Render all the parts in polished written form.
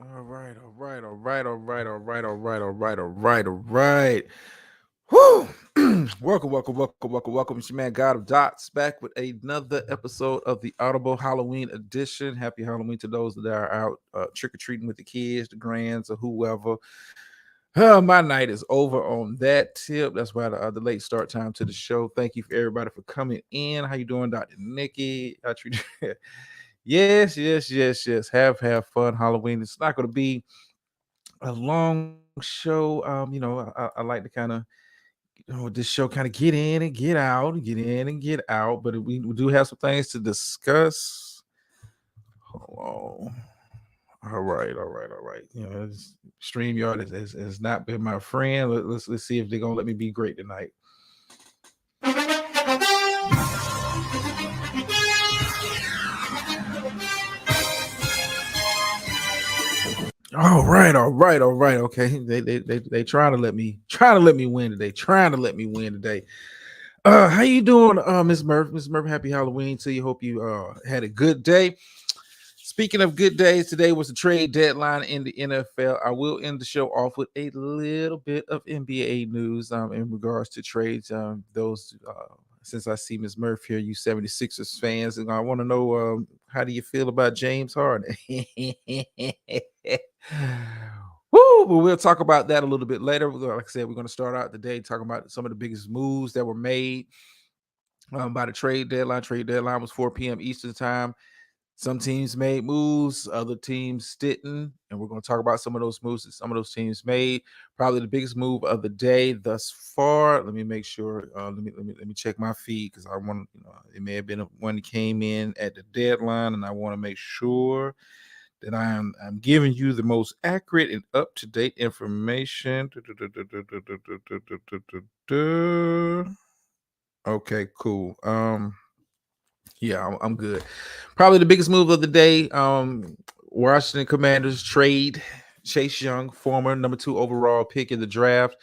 All right, all right, all right, all right, all right, all right, all right, all right, all right. Whoo! welcome. It's your man God of Dots back with another episode of the Audible Halloween edition. Happy Halloween to those that are out trick or treating with the kids, the grands, or whoever. My night is over on that tip. That's why the late start time to the show. Thank you for everybody for coming in. How you doing, Dr. Nikki? I treat yes. Have fun. Halloween. It's not going to be a long show. I like to kind of this show kind of get in and get out, get in and get out. But we do have some things to discuss. Hold on. All right. StreamYard has not been my friend. Let's see if they're gonna let me be great tonight. All right. Okay, they trying to let me win today. Trying to let me win today. How you doing, Miss Murph? Miss Murph, happy Halloween to you. Hope you had a good day. Speaking of good days, today was the trade deadline in the NFL. I will end the show off with a little bit of NBA news in regards to trades. Since I see Miss Murph here, you 76ers fans, and I want to know how do you feel about James Harden? Woo! But we'll talk about that a little bit later. Like I said, we're going to start out the day talking about some of the biggest moves that were made by the trade deadline. Trade deadline was 4 p.m. Eastern time. Some teams made moves, other teams didn't, and we're going to talk about some of those moves that some of those teams made. Probably the biggest move of the day thus far. Let me make sure. Let me check my feed because I want. It may have been one that came in at the deadline, and I want to make sure that I'm giving you the most accurate and up to date information. Okay, cool. Yeah, I'm good. Probably the biggest move of the day. Washington Commanders trade Chase Young, former number 2 overall pick in the draft,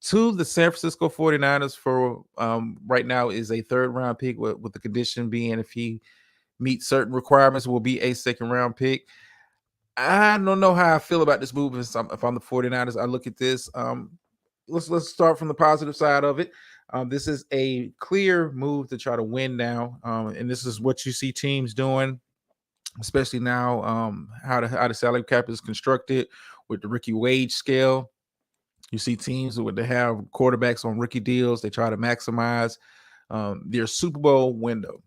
to the San Francisco 49ers for right now is a third round pick with the condition being if he meets certain requirements will be a second round pick. I don't know how I feel about this move if I'm the 49ers. I look at this. Let's start from the positive side of it. This is a clear move to try to win now, and this is what you see teams doing, especially now. How the salary cap is constructed with the rookie wage scale. You see teams with they have quarterbacks on rookie deals. They try to maximize their Super Bowl window.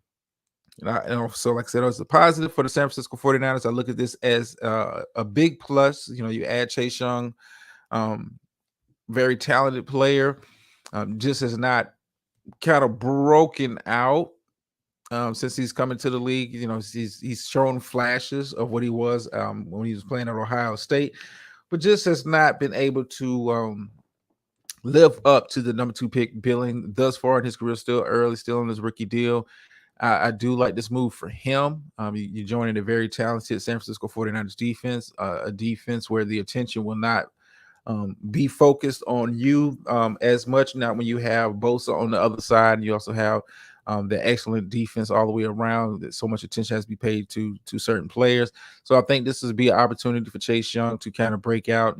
So, like I said, it's a positive for the San Francisco 49ers. I look at this as a big plus. You add Chase Young, um, very talented player, just has not kind of broken out since he's coming to the league. He's shown flashes of what he was when he was playing at Ohio State, but just has not been able to live up to the number 2 pick billing thus far in his career. Still early, still on his rookie deal. I do like this move for him. You're joining a very talented San Francisco 49ers defense, a defense where the attention will not be focused on you as much. Not when you have Bosa on the other side, and you also have the excellent defense all the way around. That so much attention has to be paid to certain players. So I think this is be an opportunity for Chase Young to kind of break out.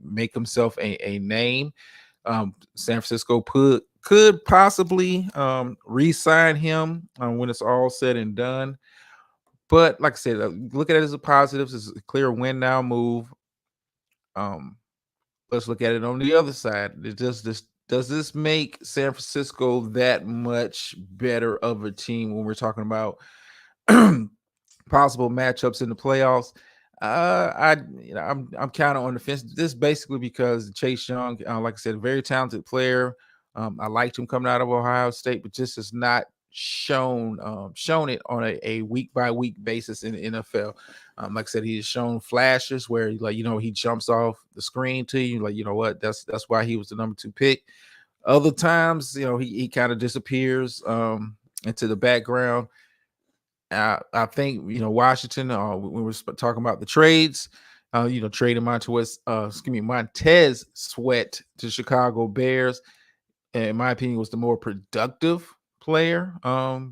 Make himself a name. San Francisco could possibly re-sign him when it's all said and done. But like I said, look at it as a positive. It's a clear win now move. Um, let's look at it on the other side. Does this make San Francisco that much better of a team when we're talking about possible matchups in the playoffs? I'm kind of on the fence. This basically because Chase Young, like I said, a very talented player. I liked him coming out of Ohio State, but just has not shown it on a week by week basis in the NFL. Like I said, he has shown flashes where he jumps off the screen to you. Like, you know what? That's why he was the number 2 pick. Other times, he kind of disappears into the background. I think Washington. When we're talking about the trades, trading Montez Sweat to Chicago Bears, in my opinion, was the more productive player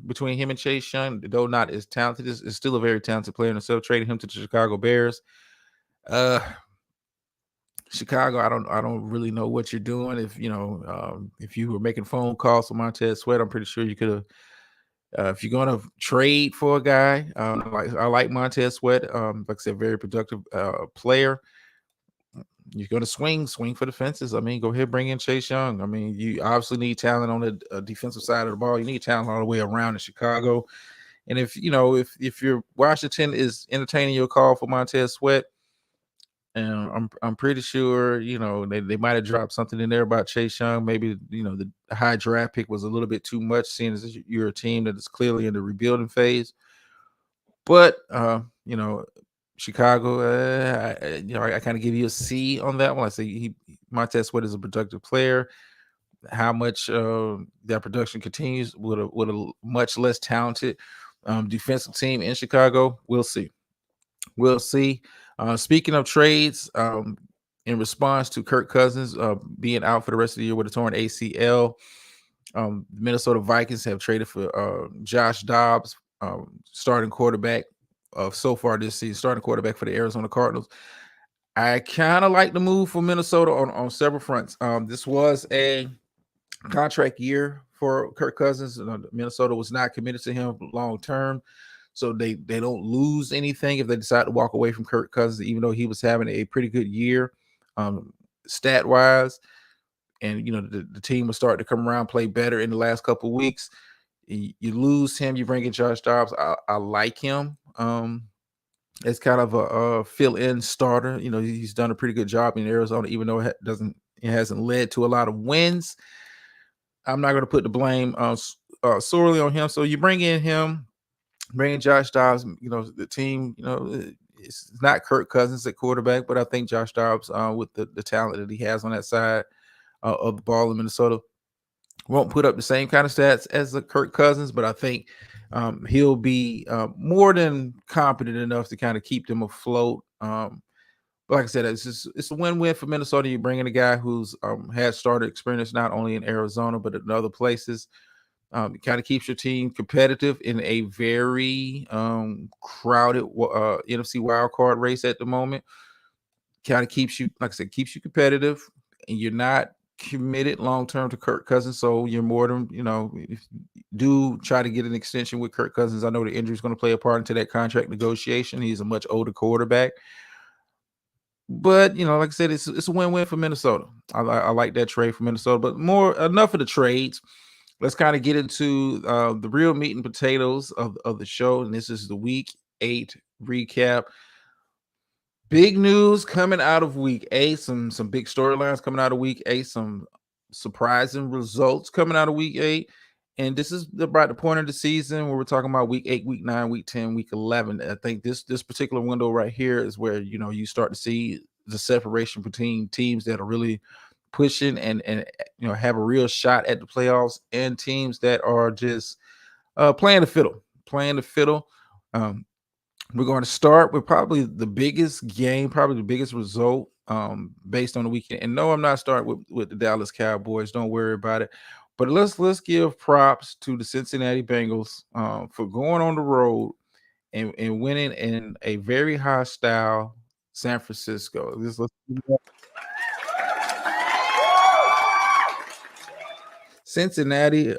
between him and Chase Young, though not as talented, is still a very talented player. And instead of trading him to the Chicago Bears, Chicago, I don't really know what you're doing. If you were making phone calls to Montez Sweat, I'm pretty sure you could have. If you're going to trade for a guy, I like Montez Sweat. Like I said, very productive player. You're going to swing for the fences. I mean, go ahead, bring in Chase Young. I mean, you obviously need talent on the defensive side of the ball. You need talent all the way around in Chicago. And if your Washington is entertaining your call for Montez Sweat, and I'm pretty sure they might have dropped something in there about Chase Young. Maybe the high draft pick was a little bit too much, seeing as you're a team that is clearly in the rebuilding phase. But Chicago, I kind of give you a C on that one. I say Montez Sweat is a productive player. How much that production continues with a much less talented defensive team in Chicago, we'll see. We'll see. Speaking of trades, in response to Kirk Cousins being out for the rest of the year with a torn ACL, Minnesota Vikings have traded for Josh Dobbs, starting quarterback so far this season, starting quarterback for the Arizona Cardinals. I kind of like the move for Minnesota on several fronts. This was a contract year for Kirk Cousins. Minnesota was not committed to him long term. So they don't lose anything if they decide to walk away from Kirk Cousins, even though he was having a pretty good year stat wise. And the team will start to come around, play better in the last couple of weeks. You lose him, you bring in Josh Dobbs. I like him as kind of a fill-in starter. He's done a pretty good job in Arizona, even though it hasn't led to a lot of wins. I'm not going to put the blame solely on him. So you bring in him. Bringing Josh Dobbs, the team, it's not Kirk Cousins at quarterback, but I think Josh Dobbs, with the talent that he has on that side of the ball in Minnesota, won't put up the same kind of stats as the Kirk Cousins, but I think he'll be more than competent enough to kind of keep them afloat. But like I said, it's a win-win for Minnesota. You bring in a guy who's has started experience not only in Arizona but in other places. It kind of keeps your team competitive in a very crowded NFC wildcard race at the moment. Kind of keeps you, like I said, keeps you competitive, and you're not committed long term to Kirk Cousins. So you're more than if you do try to get an extension with Kirk Cousins. I know the injury is going to play a part into that contract negotiation. He's a much older quarterback. But like I said, it's a win-win for Minnesota. I like that trade for Minnesota. But enough of the trades. Let's kind of get into the real meat and potatoes of the show. And this is the Week 8 recap. Big news coming out of Week 8. Some big storylines coming out of Week 8. Some surprising results coming out of Week 8. And this is about the point of the season where we're talking about Week 8, Week 9, Week 10, Week 11. I think this particular window right here is where, you start to see the separation between teams that are really pushing and have a real shot at the playoffs, and teams that are just playing the fiddle. We're going to start with probably the biggest game, probably the biggest result based on the weekend. And no, I'm not starting with the Dallas Cowboys. Don't worry about it. But let's give props to the Cincinnati Bengals for going on the road and winning in a very hostile San Francisco. Cincinnati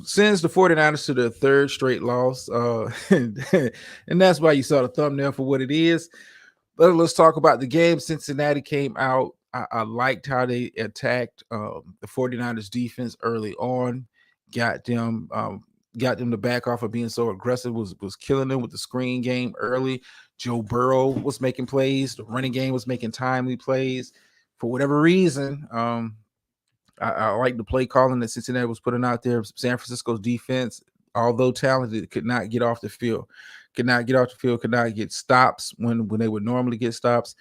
sends the 49ers to their third straight loss. And that's why you saw the thumbnail for what it is. But let's talk about the game. Cincinnati came out. I liked how they attacked the 49ers defense early on, got them to back off of being so aggressive, was killing them with the screen game early. Joe Burrow was making plays. The running game was making timely plays. For whatever reason, I like the play calling that Cincinnati was putting out there. San Francisco's defense, although talented, could not get off the field. Could not get stops when they would normally get stops.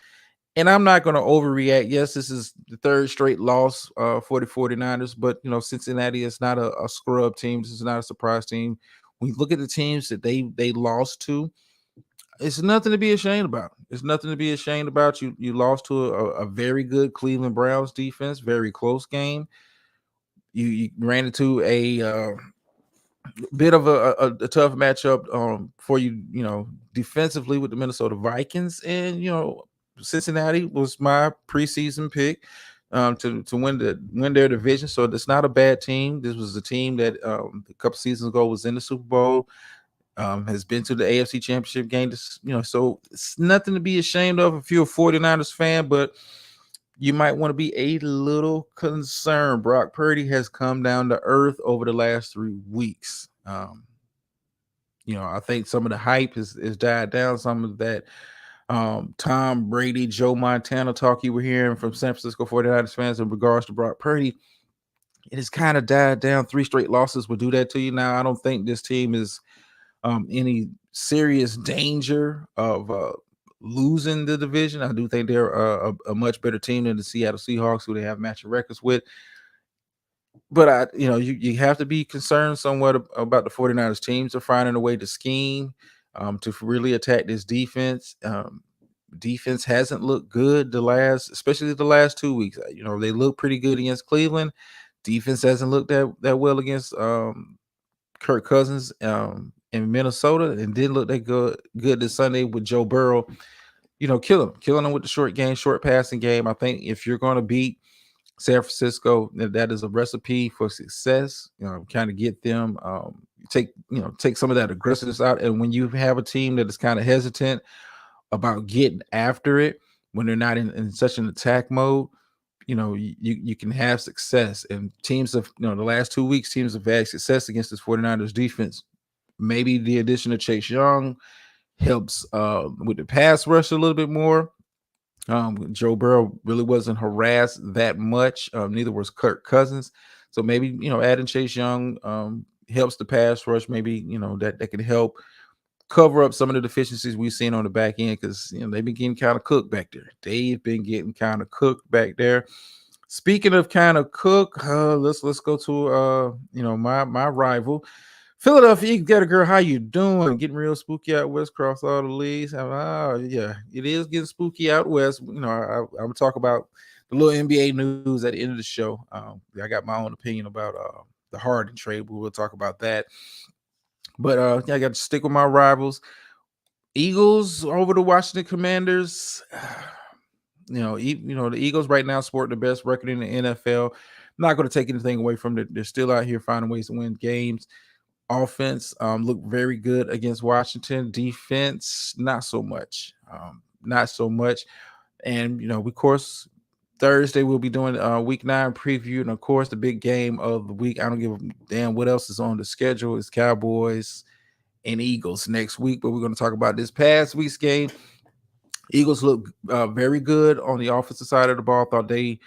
And I'm not going to overreact. Yes, this is the third straight loss for the 49ers, but Cincinnati is not a scrub team. This is not a surprise team. When you look at the teams that they lost to, it's nothing to be ashamed about. It's nothing to be ashamed about. You lost to a very good Cleveland Browns defense, very close game. You ran into a bit of a tough matchup for you, defensively with the Minnesota Vikings, and Cincinnati was my preseason pick to win their division. So it's not a bad team. This was a team that a couple seasons ago was in the Super Bowl, has been to the AFC Championship game. So it's nothing to be ashamed of if you're a 49ers fan, but you might want to be a little concerned. Brock Purdy has come down to earth over the last 3 weeks. I think some of the hype is died down. Some of that Tom Brady, Joe Montana talk you were hearing from San Francisco 49ers fans in regards to Brock Purdy, it has kind of died down. 3 straight losses will do that to you. Now, I don't think this team is any serious danger of losing the division. I do think they're a much better team than the Seattle Seahawks, who they have matching records with. But you have to be concerned somewhat about the 49ers. Teams are finding a way to scheme to really attack this defense. Defense hasn't looked good especially the last 2 weeks. They look pretty good against Cleveland. Defense hasn't looked that well against Kirk Cousins in Minnesota, and didn't look that good this Sunday with Joe Burrow. Killing them with the short passing game. I think if you're going to beat San Francisco, that is a recipe for success. Kind of get them take some of that aggressiveness out. And when you have a team that is kind of hesitant about getting after it, when they're not in such an attack mode, you can have success. And teams of the last 2 weeks, teams have had success against this 49ers defense. Maybe the addition of Chase Young helps with the pass rush a little bit more. Joe Burrow really wasn't harassed that much. Neither was Kirk Cousins. So maybe, adding Chase Young helps the pass rush. Maybe, that can help cover up some of the deficiencies we've seen on the back end, because, they've been getting kind of cooked back there. They've been getting kind of cooked back there. Speaking of kind of cook, let's go to my rival, Philadelphia Eagles. Got a girl. How you doing? Getting real spooky out west across all the leagues. Yeah, it is getting spooky out west. I'm gonna talk about the little NBA news at the end of the show. I got my own opinion about the Harden trade, but we'll talk about that. But I got to stick with my rivals. Eagles over the Washington Commanders. The Eagles right now sport the best record in the NFL. Not going to take anything away from it. They're still out here finding ways to win games. Offense looked very good against Washington. Defense, not so much. And of course, Thursday we'll be doing week 9 preview, and of course the big game of the week. I don't give a damn what else is on the schedule. It's Cowboys and Eagles next week, but we're going to talk about this past week's game. Eagles look very good on the offensive side of the ball. Thought they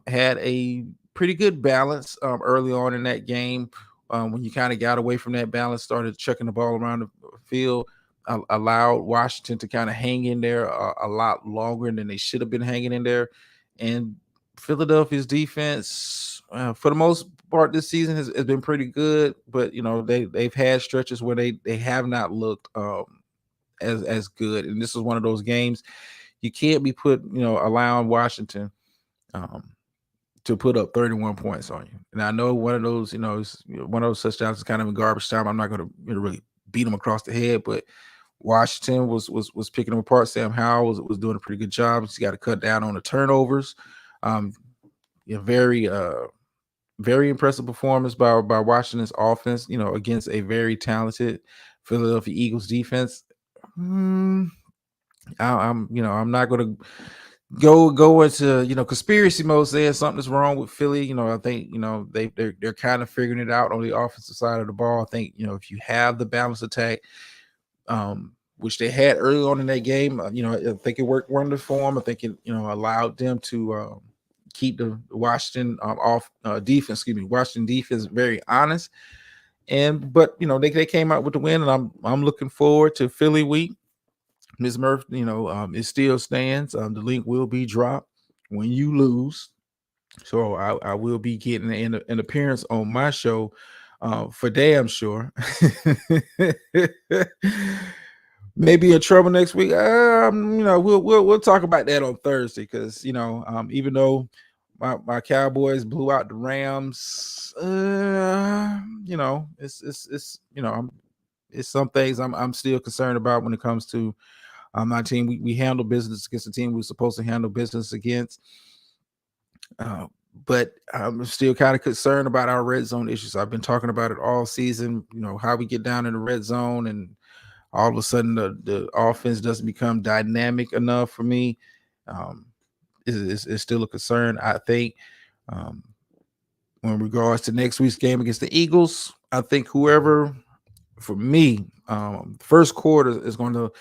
had a pretty good balance early on in that game. When you kind of got away from that balance, started chucking the ball around the field, allowed Washington to kind of hang in there a lot longer than they should have been hanging in there. And Philadelphia's defense, for the most part this season, has been pretty good. But, they've had stretches where they have not looked as good. And this is one of those games you can't be allowing Washington to put up 31 points on you. And I know one of those, one of those touchdowns is kind of in garbage time. I'm not going to really beat them across the head, but Washington was picking them apart. Sam Howell was doing a pretty good job. He's got to cut down on the turnovers. Very very impressive performance by Washington's offense, against a very talented Philadelphia Eagles defense. I'm not going to go into conspiracy mode saying something's wrong with Philly. I think they're kind of figuring it out on the offensive side of the ball. I think if you have the balanced attack, which they had early on in that game, I think it worked wonders for them. I think it allowed them to keep the Washington Washington defense very honest. But they came out with the win, and I'm looking forward to Philly week. Ms. Murph, it still stands. The link will be dropped when you lose. So I will be getting an appearance on my show for damn sure. Maybe in trouble next week. We'll talk about that on Thursday, because even though my Cowboys blew out the Rams. It's it's some things I'm still concerned about when it comes to my team. We handle business against the team we were supposed to handle business against. Uh, but I'm still kind of concerned about our red zone issues. I've been talking about it all season, how we get down in the red zone and all of a sudden the offense doesn't become dynamic enough for me. Um, is still a concern, I think. Um, in regards to next week's game against the Eagles, I think whoever, for me, first quarter is going to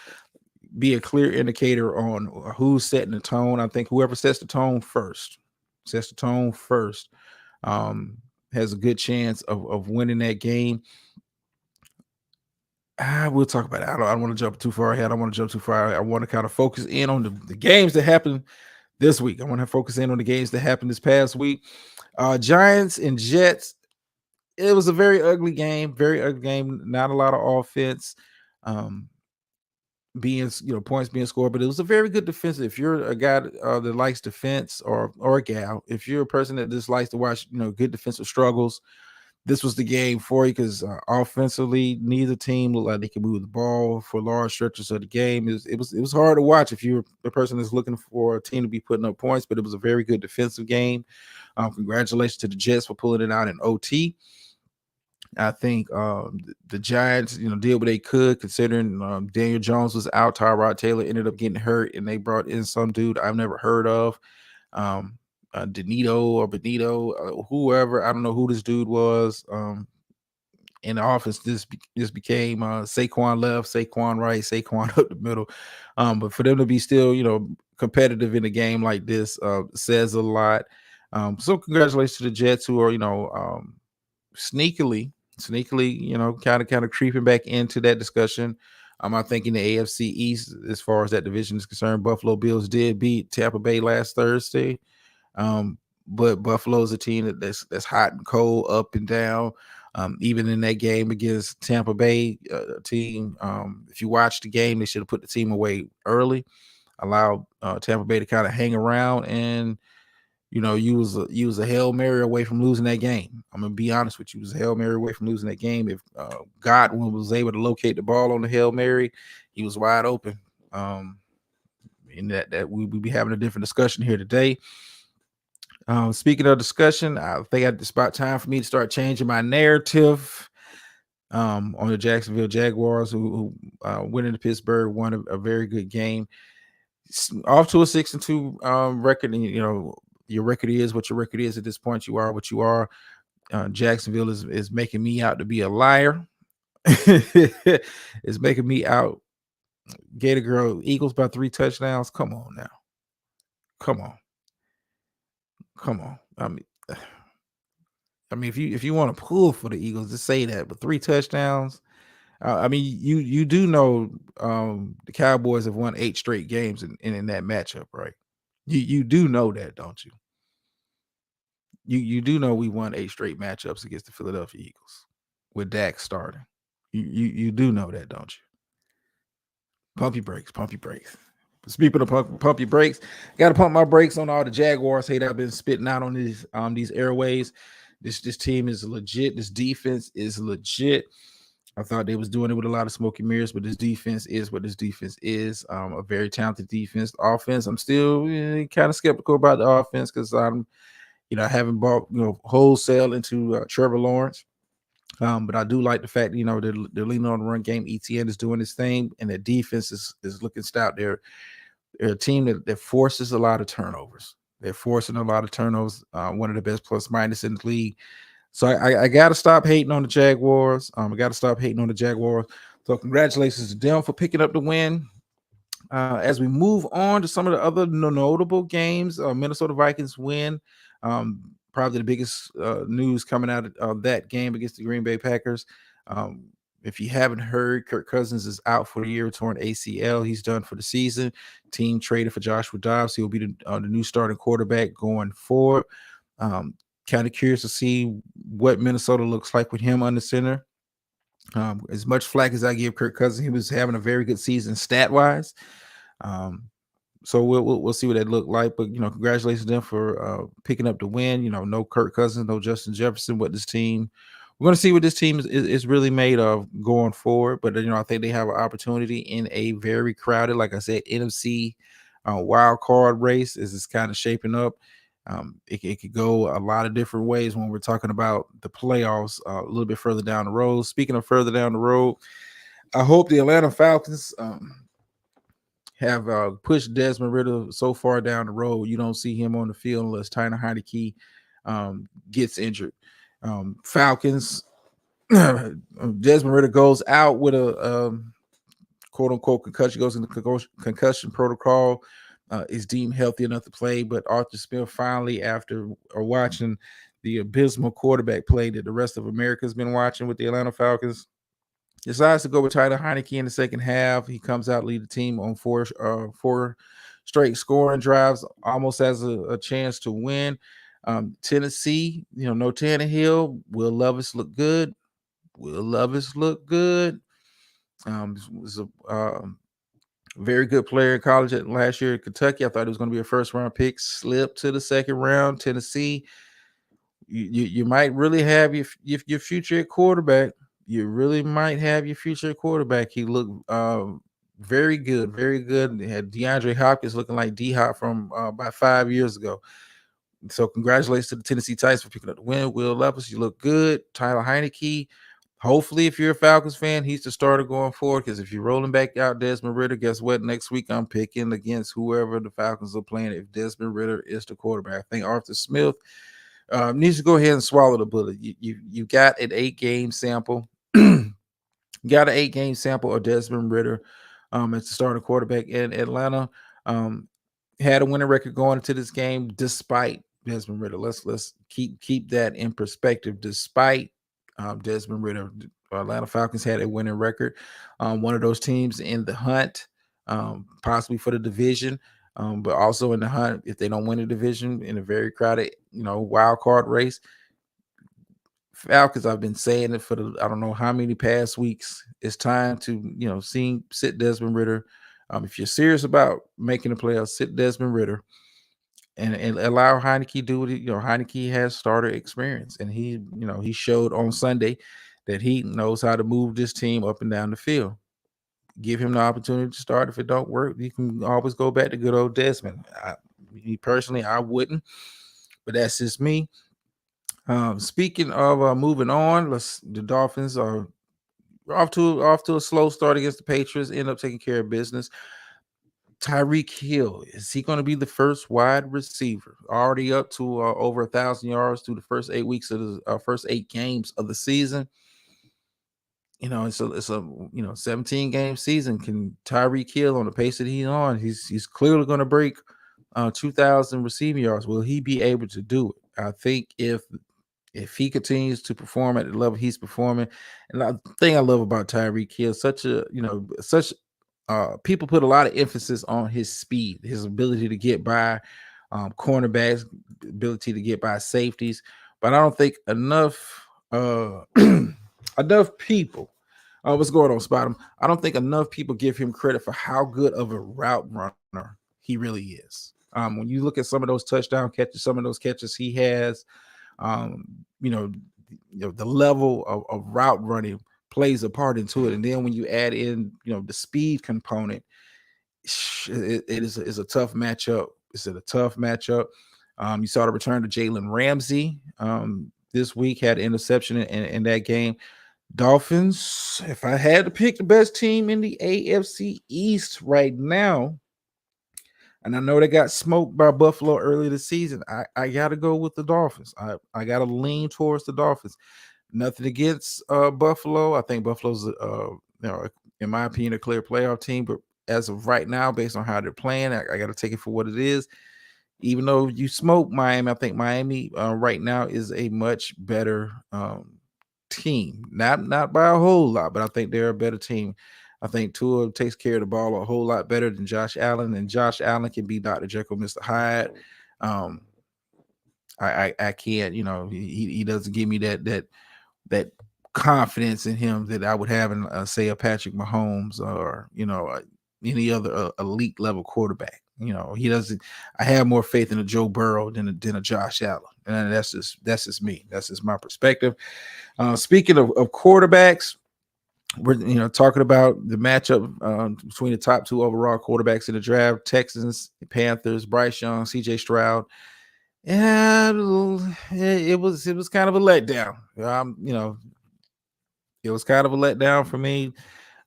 be a clear indicator on who's setting the tone. I think whoever sets the tone first, um, has a good chance of winning that game. We'll talk about it. I don't want to jump too far ahead. I want to jump too far. I want to kind of focus in on the games that happened this week. I want to focus in on the games that happened this past week. Giants and Jets. It was a very ugly game. Not a lot of offense. Points being scored, but it was a very good defense. If you're a guy that likes defense, or a gal, if you're a person that just likes to watch good defensive struggles, this was the game for you, because offensively neither team looked like they could move the ball for large stretches of the game. It was hard to watch if you're a person that's looking for a team to be putting up points, but it was a very good defensive game. Congratulations to the Jets for pulling it out in OT. I think the Giants, did what they could, considering Daniel Jones was out. Tyrod Taylor ended up getting hurt, and they brought in some dude I've never heard of, Benito, whoever. I don't know who this dude was. In the offense, this became Saquon left, Saquon right, Saquon up the middle. But for them to be still, competitive in a game like this says a lot. So congratulations to the Jets, who are, sneakily, kind of creeping back into that discussion. I think in the AFC East, as far as that division is concerned, Buffalo Bills did beat Tampa Bay last Thursday. But Buffalo's a team that's hot and cold, up and down. Even in that game against Tampa Bay team, if you watch the game, they should have put the team away early, allowed Tampa Bay to kind of hang around, and you was a Hail Mary away from losing that game. I'm gonna be honest with you, it was a Hail Mary away from losing that game. If Godwin was able to locate the ball on the Hail Mary, he was wide open. And that we be having a different discussion here today. Speaking of discussion, I think it's about time for me to start changing my narrative on the Jacksonville Jaguars, who went into Pittsburgh, won a very good game, off to a 6-2 record. And your record is what your record is at this point. You are what you are. Jacksonville is making me out to be a liar. It's making me out. Gator Girl, Eagles by 3 touchdowns. Come on now. Come on. I mean, if you want to pull for the Eagles, just say that. But 3 touchdowns. I mean, you do know the Cowboys have won 8 straight games in that matchup, right? You do know that, don't you? You do know we won 8 straight matchups against the Philadelphia Eagles with Dak starting. You do know that, don't you? Pump your brakes. Speaking of pump your brakes, got to pump my brakes on all the Jaguars hate I've been spitting out on these airways. This team is legit. This defense is legit. I thought they was doing it with a lot of smoky mirrors, but this defense is what this defense is. A very talented defense. Offense, I'm still kind of skeptical about the offense, because I haven't bought wholesale into Trevor Lawrence. But I do like the fact they're leaning on the run game. ETN is doing his thing, and the defense is looking stout. They're a team that forces a lot of turnovers. They're forcing a lot of turnovers. One of the best plus minus in the league. So I got to stop hating on the Jaguars. So congratulations to them for picking up the win. As we move on to some of the other notable games, Minnesota Vikings win. Probably the biggest news coming out of that game against the Green Bay Packers. If you haven't heard, Kirk Cousins is out for the year, torn ACL. He's done for the season. Team traded for Joshua Dobbs. He'll be the new starting quarterback going forward. Kind of curious to see what Minnesota looks like with him under center. As much flack as I give Kirk Cousins, he was having a very good season stat-wise. So we'll see what that look like. But congratulations to them for picking up the win. No Kirk Cousins, no Justin Jefferson. What this team, we're going to see what this team is really made of going forward. But I think they have an opportunity in a very crowded, like I said, NFC wild card race as it's kind of shaping up. It could go a lot of different ways when we're talking about the playoffs a little bit further down the road. Speaking of further down the road, I hope the Atlanta Falcons have pushed Desmond Ritter so far down the road. You don't see him on the field unless Tyler Heineke gets injured. Falcons, Desmond Ritter goes out with a quote unquote concussion, goes into concussion protocol. Is deemed healthy enough to play, but Arthur Smith finally, after watching the abysmal quarterback play that the rest of America's been watching with the Atlanta Falcons, decides to go with Tyler Heineke in the second half. He comes out, lead the team on four straight scoring drives, almost has a chance to win. Tennessee, no Tannehill. Will Levis look good? Will Levis look good? Was a very good player in college last year at Kentucky. I thought it was going to be a first round pick. Slipped to the second round. Tennessee, you might really have your future at quarterback. You really might have your future at quarterback. He looked very good, very good. They had DeAndre Hopkins looking like D-Hop from about 5 years ago. So congratulations to the Tennessee Titans for picking up the win. Will Levis, you look good. Tyler Heineke, hopefully, if you're a Falcons fan, he's the starter going forward. Because if you're rolling back out Desmond Ritter, guess what? Next week, I'm picking against whoever the Falcons are playing if Desmond Ritter is the quarterback. I think Arthur Smith needs to go ahead and swallow the bullet. You got an 8-game sample. Got an 8-game sample of Desmond Ritter as the starting quarterback in Atlanta. Had a winning record going into this game despite Desmond Ritter. Let's keep that in perspective. Despite Desmond Ritter, Atlanta Falcons had a winning record. One of those teams in the hunt, possibly for the division, but also in the hunt if they don't win the division in a very crowded, wild card race. Falcons, I've been saying it for I don't know how many past weeks. It's time to sit Desmond Ritter. If you're serious about making the playoffs, sit Desmond Ritter and allow Heineke do what Heineke has starter experience, and he showed on Sunday that he knows how to move this team up and down the field. Give him the opportunity to start. If it don't work, you can always go back to good old Desmond. Me personally, I wouldn't, but that's just me. Speaking of moving on, the Dolphins are off to a slow start against the Patriots. End up taking care of business. Tyreek Hill, is he going to be the first wide receiver? Already up to over 1,000 yards through the first 8 weeks of the first 8 games of the season. It's a 17 game season. Can Tyreek Hill, on the pace that he's on, he's clearly going to break 2,000 receiving yards. Will he be able to do it? I think if he continues to perform at the level he's performing, and the thing I love about Tyreek Hill, people put a lot of emphasis on his speed, his ability to get by cornerbacks, ability to get by safeties, but I don't think enough enough people. What's going on, Spottum? I don't think enough people give him credit for how good of a route runner he really is. When you look at some of those touchdown catches, some of those catches he has, the level of route running plays a part into it. And then when you add in, the speed component, it is a tough matchup. It's a tough matchup. You saw the return to Jalen Ramsey this week, had an interception in that game. Dolphins, if I had to pick the best team in the AFC East right now, and I know they got smoked by Buffalo early this season, I got to go with the Dolphins. I got to lean towards the Dolphins. Nothing against Buffalo. I think Buffalo's, in my opinion, a clear playoff team. But as of right now, based on how they're playing, I got to take it for what it is. Even though you smoke Miami, I think Miami right now is a much better team. Not by a whole lot, but I think they're a better team. I think Tua takes care of the ball a whole lot better than Josh Allen, and Josh Allen can be Dr. Jekyll, Mr. Hyde. I can't, he doesn't give me that confidence in him that I would have in, say, a Patrick Mahomes or any other elite level quarterback. he doesn't. I have more faith in a Joe Burrow than a Josh Allen, and that's just me. That's just my perspective. Speaking of quarterbacks, we're talking about the matchup between the top two overall quarterbacks in the draft: Texans, Panthers, Bryce Young, C.J. Stroud. Yeah, it was kind of a letdown. It was kind of a letdown for me.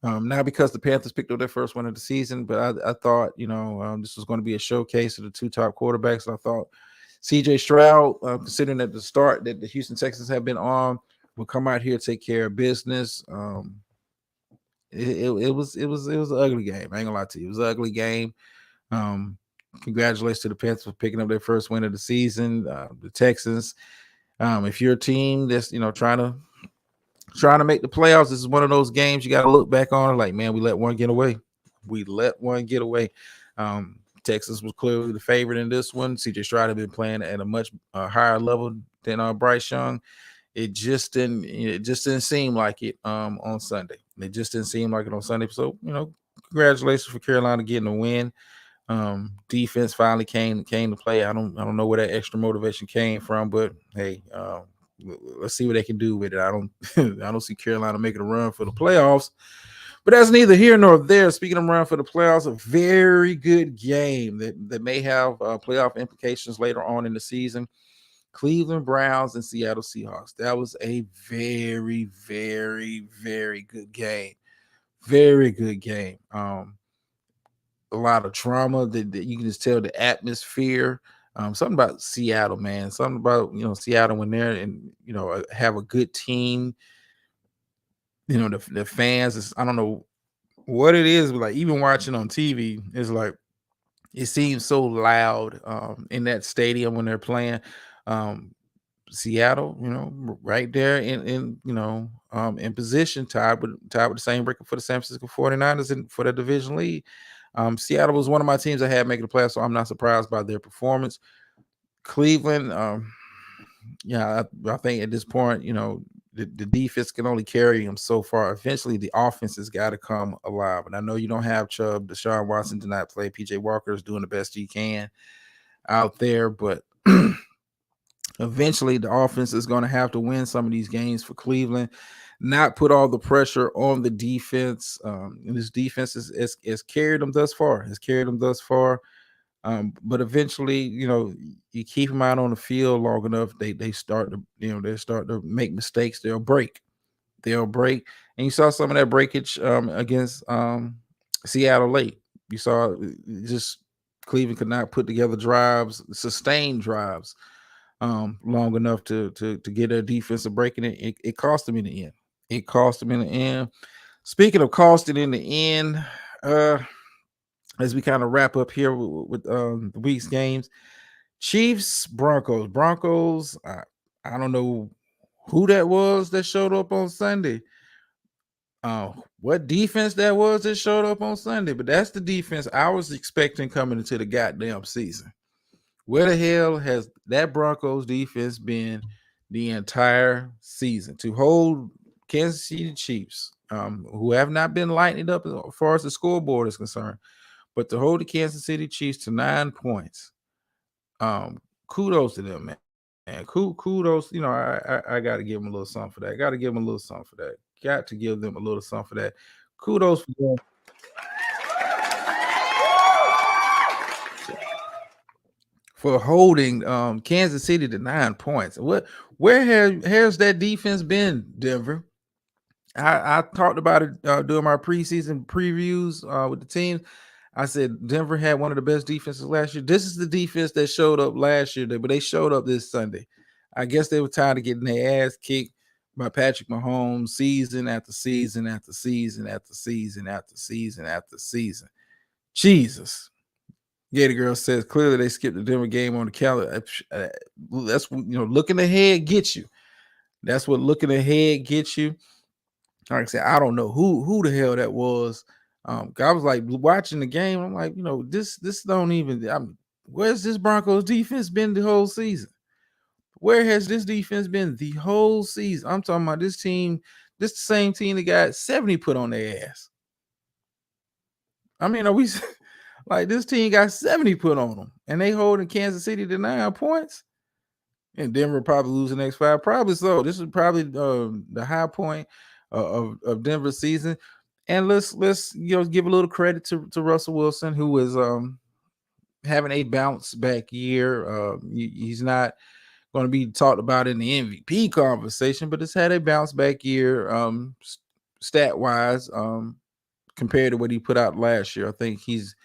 Not because the Panthers picked up their first win of the season, but I thought this was going to be a showcase of the two top quarterbacks. I thought C.J. Stroud, considering at the start that the Houston Texans have been on, will come out here take care of business. It was an ugly game. I ain't gonna lie to you, it was an ugly game. Um, Congratulations to the Panthers for picking up their first win of the season. The Texans, if you're a team that's trying to make the playoffs, this is one of those games you got to look back on like, man, we let one get away. Texas was clearly the favorite in this one. CJ Stroud had been playing at a much higher level than Bryce Young. It just didn't seem like it on Sunday. It just didn't seem like it on Sunday. So, congratulations for Carolina getting a win. Defense finally came to play. I don't know where that extra motivation came from, but hey, let's see what they can do with it. I don't see Carolina making a run for the playoffs, but that's neither here nor there. Speaking of run for the playoffs, a very good game that may have playoff implications later on in the season. Cleveland Browns and Seattle Seahawks. That was a very, very, very good game. Very good game. A lot of drama that you can just tell the atmosphere. Something about Seattle, man. Something about Seattle when they're and have a good team. The fans. I don't know what it is, but like even watching on TV, it's like it seems so loud in that stadium when they're playing. Seattle, right there in position, tied with the same record for the San Francisco 49ers for the division lead. Seattle was one of my teams I had making the playoffs, so I'm not surprised by their performance. Cleveland, I think at this point, the defense can only carry them so far. Eventually, the offense has got to come alive. And I know you don't have Chubb. Deshaun Watson did not play. PJ Walker is doing the best he can out there, but eventually the offense is going to have to win some of these games for Cleveland, not put all the pressure on the defense. And this defense has carried them thus far. But eventually, you keep them out on the field long enough, they start to make mistakes. They'll break, and you saw some of that breakage against Seattle late. You saw just Cleveland could not put together sustained drives long enough to get their defensive breaking it. It cost them in the end. Speaking of costing in the end, as we kind of wrap up here with the week's games, Chiefs, Broncos. I don't know who that was that showed up on Sunday. What defense that was that showed up on Sunday, but that's the defense I was expecting coming into the goddamn season. Where the hell has that Broncos defense been the entire season to hold Kansas City Chiefs, who have not been lighting up as far as the scoreboard is concerned, but to hold the Kansas City Chiefs to 9 points? Kudos to them, man. And kudos, I got to give them a little something for that. Got to give them a little something for that. Got to give them a little something for that. Kudos for them. For holding Kansas City to 9 points. Where has that defense been, Denver? I talked about it during my preseason previews with the team. I said Denver had one of the best defenses last year. This is the defense that showed up last year, but they showed up this Sunday. I guess they were tired of getting their ass kicked by Patrick Mahomes season after season after season after season after season after season. Jesus. Gator Girl says clearly they skipped the Denver game on the calendar. That's looking ahead gets you. That's what looking ahead gets you. Like I said, I don't know who the hell that was. I was like watching the game. I'm like, this don't even. Where's this Broncos defense been the whole season? Where has this defense been the whole season? I'm talking about this team. This the same team that got 70 put on their ass. I mean, Like this team got 70 put on them, and they holding Kansas City to 9 points. And Denver probably lose the next 5. Probably so. This is probably the high point of Denver's season. And let's give a little credit to Russell Wilson, who is having a bounce back year. He's not going to be talked about in the MVP conversation, but it's had a bounce back year stat wise compared to what he put out last year. I think he's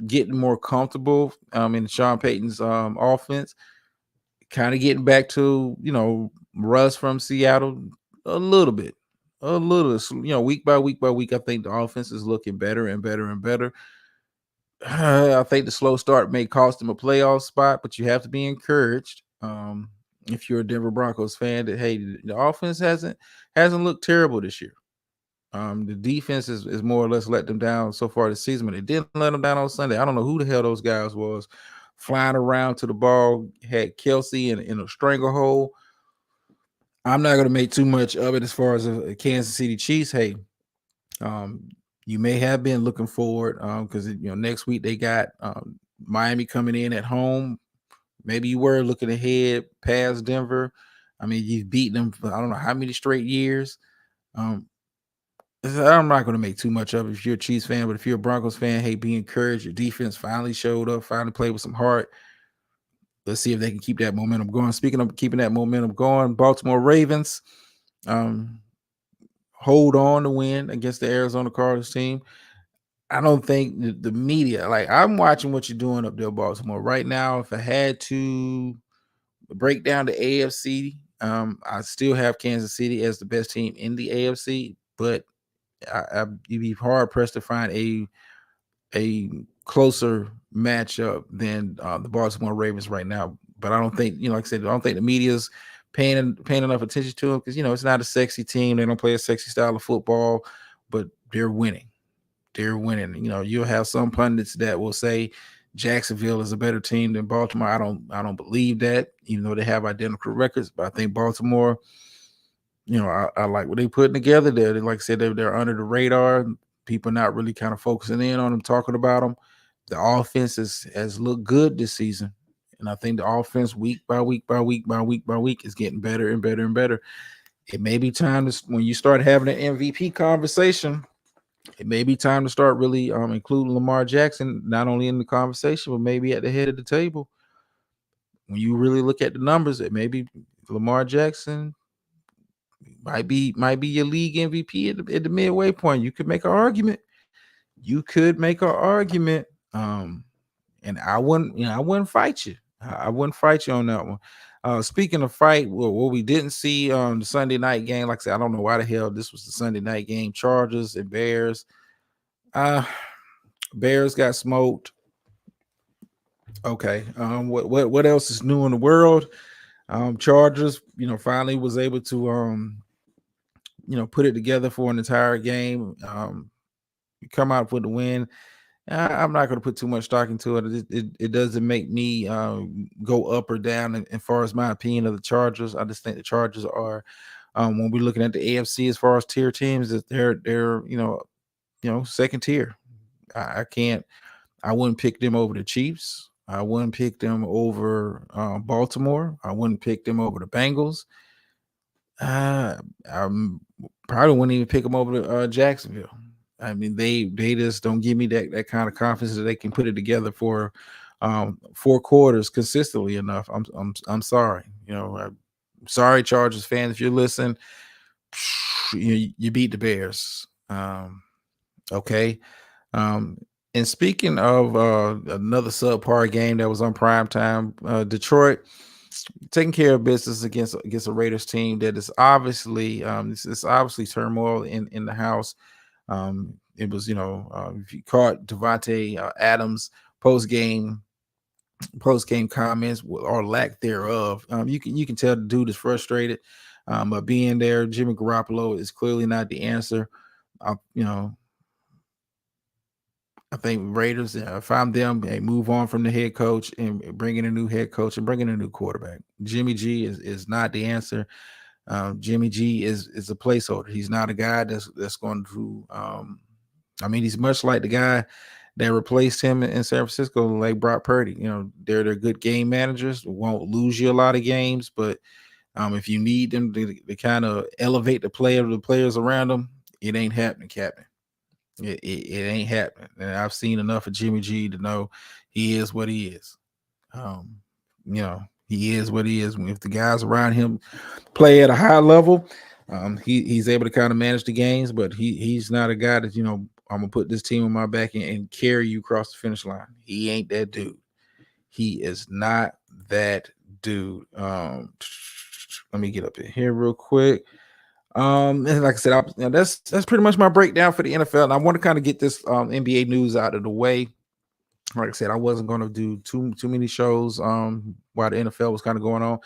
getting more comfortable in Sean Payton's offense, kind of getting back to Russ from Seattle a little bit. Week by week by week, I think the offense is looking better and better and better. I think the slow start may cost him a playoff spot, but you have to be encouraged. If you're a Denver Broncos fan, that hey, the offense hasn't looked terrible this year. The defense is more or less let them down so far this season, but they didn't let them down on Sunday. I don't know who the hell those guys was flying around to the ball, had Kelsey in a stranglehold. I'm not going to make too much of it as far as a Kansas City Chiefs. Hey, you may have been looking forward because next week they got Miami coming in at home. Maybe you were looking ahead past Denver. I mean, you've beaten them for I don't know how many straight years. I'm not going to make too much of it if you're a Chiefs fan, but if you're a Broncos fan, hey, be encouraged. Your defense finally showed up, finally played with some heart. Let's see if they can keep that momentum going. Speaking of keeping that momentum going, Baltimore Ravens hold on to win against the Arizona Cardinals team. I don't think the media, like I'm watching what you're doing up there, Baltimore. Right now, if I had to break down the AFC, I still have Kansas City as the best team in the AFC, but you'd be hard pressed to find a closer matchup than the Baltimore Ravens right now. But I don't think, like I said, I don't think the media's paying enough attention to them because it's not a sexy team. They don't play a sexy style of football, but they're winning. They're winning. You'll have some pundits that will say Jacksonville is a better team than Baltimore. I don't believe that, even though they have identical records. But I think Baltimore, I like what they're putting together there. Like I said, they're under the radar. People not really kind of focusing in on them, talking about them. The offense has looked good this season. And I think the offense week by week by week by week by week is getting better and better and better. It may be time to, when you start having an MVP conversation, it may be time to start really including Lamar Jackson, not only in the conversation, but maybe at the head of the table. When you really look at the numbers, it may be Lamar Jackson might be your league MVP at the midway point. You could make an argument. And I wouldn't fight you. I wouldn't fight you on that one. Speaking of fight, what we didn't see on the Sunday night game, like I said, I don't know why the hell this was the Sunday night game. Chargers and Bears. Bears got smoked. Okay. What else is new in the world? Chargers, finally was able to put it together for an entire game. Come out with the win. I'm not going to put too much stock into it. It doesn't make me go up or down as far as my opinion of the Chargers. I just think the Chargers are, when we're looking at the AFC as far as tier teams, that they're second tier. I wouldn't pick them over the Chiefs. I wouldn't pick them over Baltimore. I wouldn't pick them over the Bengals. I probably wouldn't even pick them over Jacksonville. I mean, they just don't give me that kind of confidence that they can put it together for 4 quarters consistently enough. I'm sorry. I'm sorry, Chargers fans, if you're listening. You beat the Bears. Okay. And speaking of another subpar game that was on prime time, Detroit taking care of business against a Raiders team that is obviously it's obviously turmoil in the house. It was, if you caught Devontae Adams post game comments or lack thereof, you can tell the dude is frustrated. But being there, Jimmy Garoppolo is clearly not the answer. I think Raiders, if I'm them, they move on from the head coach and bring in a new head coach and bring in a new quarterback. Jimmy G is not the answer. Jimmy G is a placeholder. He's not a guy that's going to. He's much like the guy that replaced him in San Francisco, like Brock Purdy. They're good game managers, won't lose you a lot of games, but if you need them to kind of elevate the players around them, it ain't happening, Captain. It ain't happening. And I've seen enough of Jimmy G to know he is what he is. Um, he is what he is. If the guys around him play at a high level, he's able to kind of manage the games, but he's not a guy that, I'm gonna put this team on my back and carry you across the finish line. He ain't that dude. He is not that dude. Let me get up in here real quick. And like I said, that's pretty much my breakdown for the NFL. And I want to kind of get this NBA news out of the way. Like I said, I wasn't going to do too many shows while the NFL was kind of going on.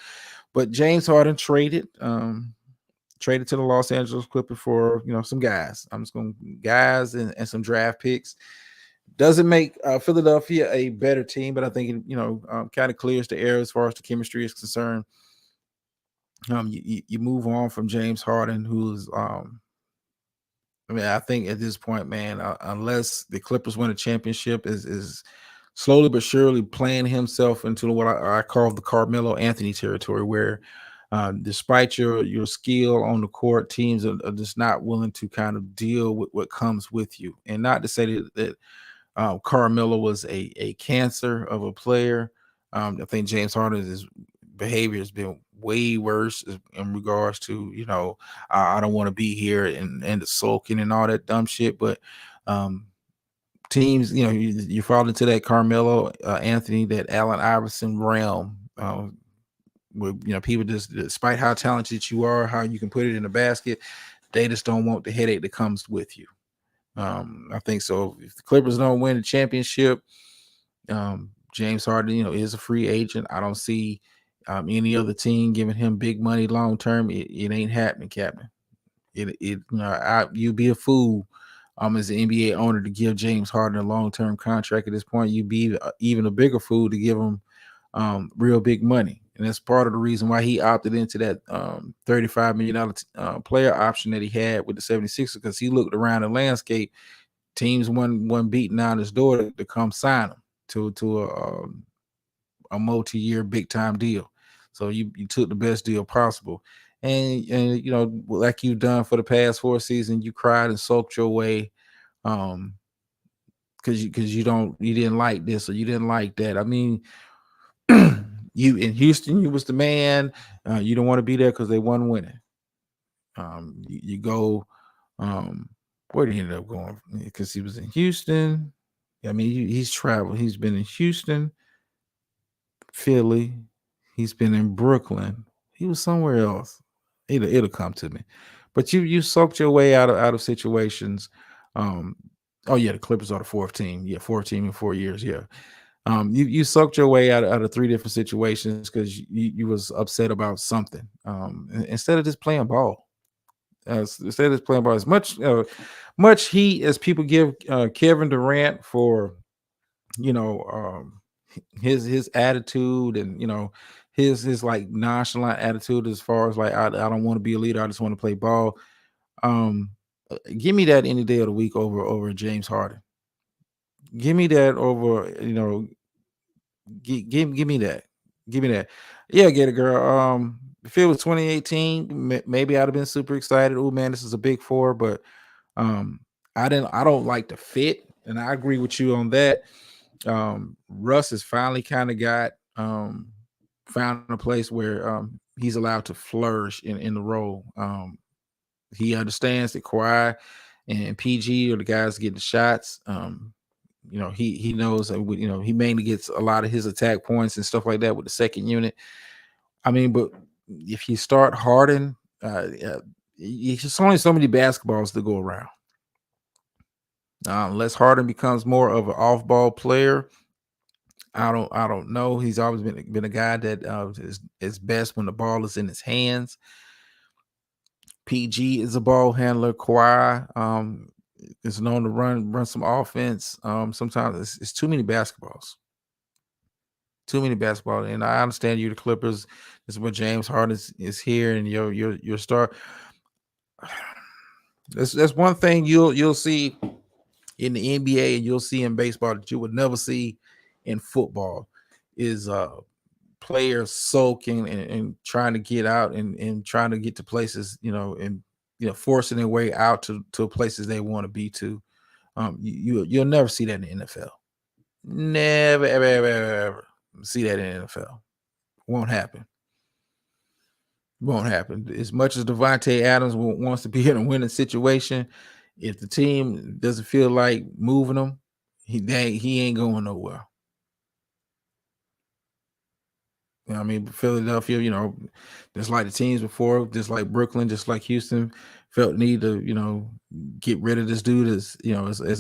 But James Harden traded to the Los Angeles Clippers for some guys. I'm just going guys and some draft picks. Doesn't make Philadelphia a better team, but I think it kind of clears the air as far as the chemistry is concerned. You move on from James Harden, who's I think at this point, man, unless the Clippers win a championship, is slowly but surely playing himself into what I call the Carmelo Anthony territory, where despite your skill on the court, teams are just not willing to kind of deal with what comes with you. And not to say that Carmelo was a cancer of a player. I think James Harden's behavior has been way worse in regards to I don't want to be here and the sulking and all that dumb shit. But teams, you fall into that Carmelo Anthony, that Allen Iverson realm. Where people just, despite how talented you are, how you can put it in a basket, they just don't want the headache that comes with you. I think so. If the Clippers don't win the championship, James Harden, is a free agent. I don't see any other team giving him big money long term. It ain't happening, Captain. You'd be a fool as an NBA owner to give James Harden a long term contract at this point. You'd be even a bigger fool to give him real big money. And that's part of the reason why he opted into that $35 million player option that he had with the 76ers, because he looked around the landscape. Teams one beating down his door to come sign him to a multi-year big time deal. So you took the best deal possible. And like you've done for the past 4 seasons, you cried and sulked your way because you didn't like this or you didn't like that. I mean, you in Houston, you was the man. You don't want to be there because they won winning. You go, where did he end up going? Because he was in Houston. I mean, he's traveled. He's been in Houston, Philly. He's been in Brooklyn. He was somewhere else. It'll come to me. But you soaked your way out of situations. Oh yeah, the Clippers are the 4th team. Yeah, 4th team in 4 years. Yeah. You sucked your way out of 3 different situations because you was upset about something. Instead of just playing ball, instead of just playing ball, as much heat as people give Kevin Durant for, his attitude and his like nonchalant attitude as far as like I don't want to be a leader, I just want to play ball. Give me that any day of the week over James Harden. Give me that over, give me that. Give me that. Yeah, get it, girl. If it was 2018, maybe I'd have been super excited. Oh man, this is a big 4, but I don't like the fit, and I agree with you on that. Russ has finally kind of got found a place where he's allowed to flourish in the role. He understands that Kawhi and PG are the guys getting the shots. He knows that he mainly gets a lot of his attack points and stuff like that with the second unit. I mean, but if you start Harden, it's only so many basketballs to go around. Unless Harden becomes more of an off-ball player, I don't know. He's always been a guy that is best when the ball is in his hands. PG is a ball handler. Kawhi is known to run some offense. Sometimes it's too many basketballs. Too many basketball. And I understand you, the Clippers. This is where James Harden is here, and your star. That's one thing you'll see in the NBA and you'll see in baseball that you would never see in football is players sulking and trying to get out and trying to get to places, and forcing their way out to places they want to be to. You'll never see that in the NFL. Never, ever, ever, ever, ever see that in the NFL. Won't happen. Won't happen. As much as Devontae Adams wants to be in a winning situation, if the team doesn't feel like moving him, he ain't going nowhere. I mean, Philadelphia, just like the teams before, just like Brooklyn, just like Houston, felt need to, get rid of this dude as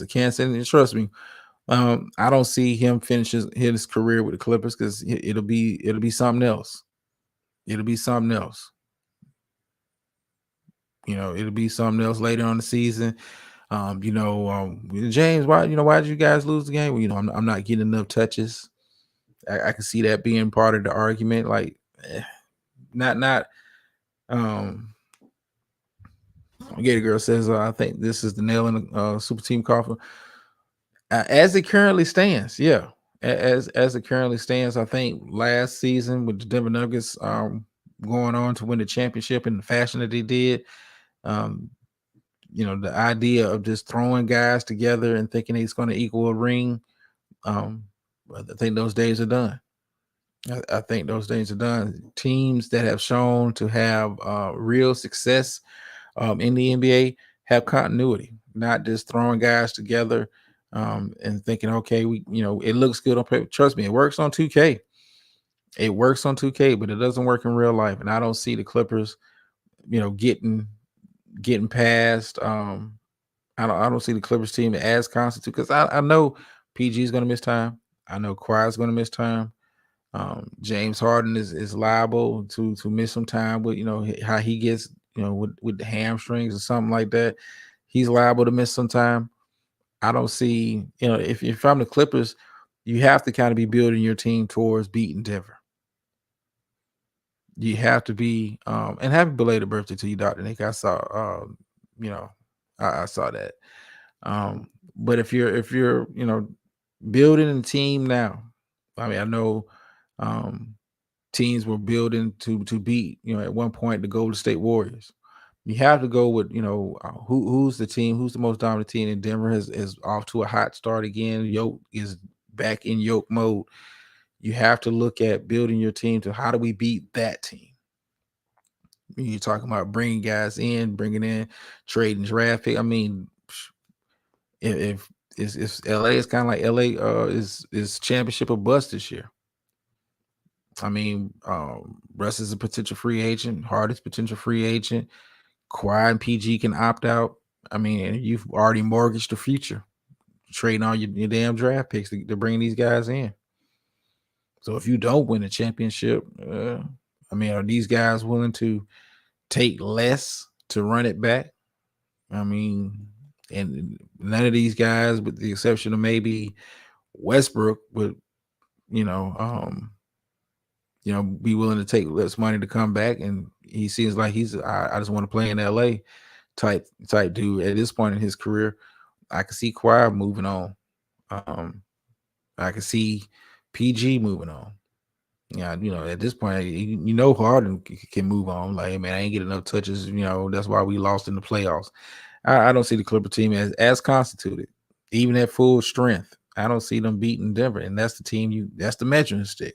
a cancer. And trust me, I don't see him finish his career with the Clippers because it'll be something else. It'll be something else. It'll be something else later on the season. James, why did you guys lose the game? Well, I'm not getting enough touches. I can see that being part of the argument. Like, not. Gator Girl says, I think this is the nail in the super team coffin. As it currently stands, yeah. As it currently stands, I think last season with the Denver Nuggets going on to win the championship in the fashion that they did, the idea of just throwing guys together and thinking it's going to equal a ring, I think those days are done. I think those days are done. Teams that have shown to have real success in the NBA have continuity, not just throwing guys together and thinking, okay, it looks good on paper. Trust me, it works on 2K. It works on 2K, but it doesn't work in real life. And I don't see the Clippers, getting past. I don't see the Clippers team as constitute because I know PG is going to miss time. I know Kawhi is going to miss time. James Harden is liable to miss some time with how he gets with the hamstrings or something like that. He's liable to miss some time. I don't see if I'm the Clippers, you have to kind of be building your team towards beating Denver. You have to be and happy belated birthday to you, Dr. Nick. I saw I saw that. But if you're building a team now, I mean I know teams were building to beat at one point the Golden State Warriors. You have to go with who's the most dominant team in Denver is off to a hot start again. Yoke is back in yoke mode. You have to look at building your team to how do we beat that team. You're talking about bringing guys in, bringing in trading draft pick. I mean, if LA is kind of like LA is championship or bust this year. I mean, Russ is a potential free agent. Hart is potential free agent. Kawhi and PG can opt out. I mean, you've already mortgaged the future, trading all your damn draft picks to bring these guys in. So if you don't win a championship, I mean, are these guys willing to take less to run it back? I mean, and none of these guys, with the exception of maybe Westbrook, would be willing to take less money to come back. And he seems like I just want to play in LA type dude at this point in his career. I can see Kawhi moving on. I can see PG moving on. Yeah, at this point, Harden can move on. Like, hey, man, I ain't getting enough touches. That's why we lost in the playoffs. I don't see the Clipper team as constituted, even at full strength. I don't see them beating Denver, and that's the team. That's the measuring stick.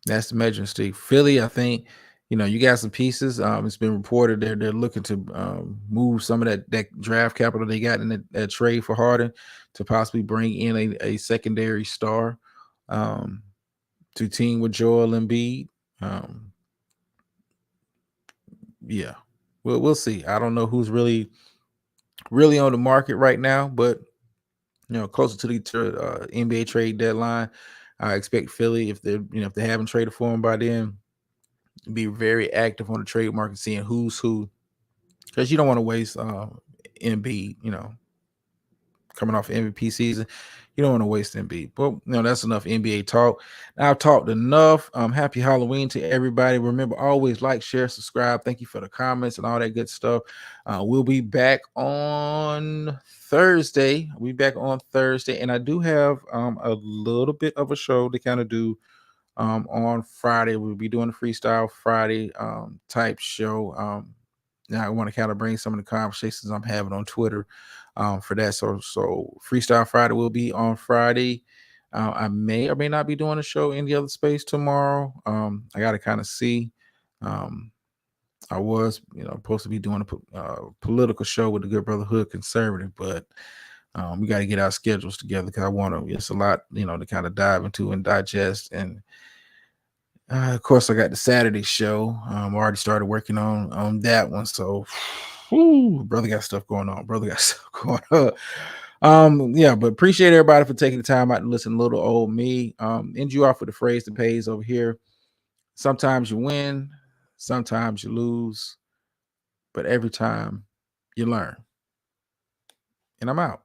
That's the measuring stick. Philly, I think, you got some pieces. It's been reported they're looking to move some of that draft capital they got in that trade for Harden to possibly bring in a secondary star to team with Joel Embiid. Yeah, we'll see. I don't know who's really on the market right now, but closer to the NBA trade deadline, I expect Philly, if they haven't traded for him by then, be very active on the trade market, seeing who's who, because you don't want to waste Embiid. coming off MVP season. You don't want to waste Embiid. But that's enough NBA talk. Now I've talked enough. Happy Halloween to everybody. Remember, always like, share, subscribe. Thank you for the comments and all that good stuff. We'll be back on Thursday. And I do have a little bit of a show to kind of do on Friday. We'll be doing a Freestyle Friday type show. Now I want to kind of bring some of the conversations I'm having on Twitter for that. So Freestyle Friday will be on Friday. I may or may not be doing a show in the other space tomorrow. I got to kind of see. I was, supposed to be doing a political show with the Good Brother Hood Conservative, but we got to get our schedules together because I want to. It's a lot, to kind of dive into and digest. And of course, I got the Saturday show. I already started working on that one. So, brother got stuff going on. Yeah, but appreciate everybody for taking the time out to listen to little old me. End you off with the phrase that pays over here. Sometimes you win, sometimes you lose, but every time you learn. And I'm out.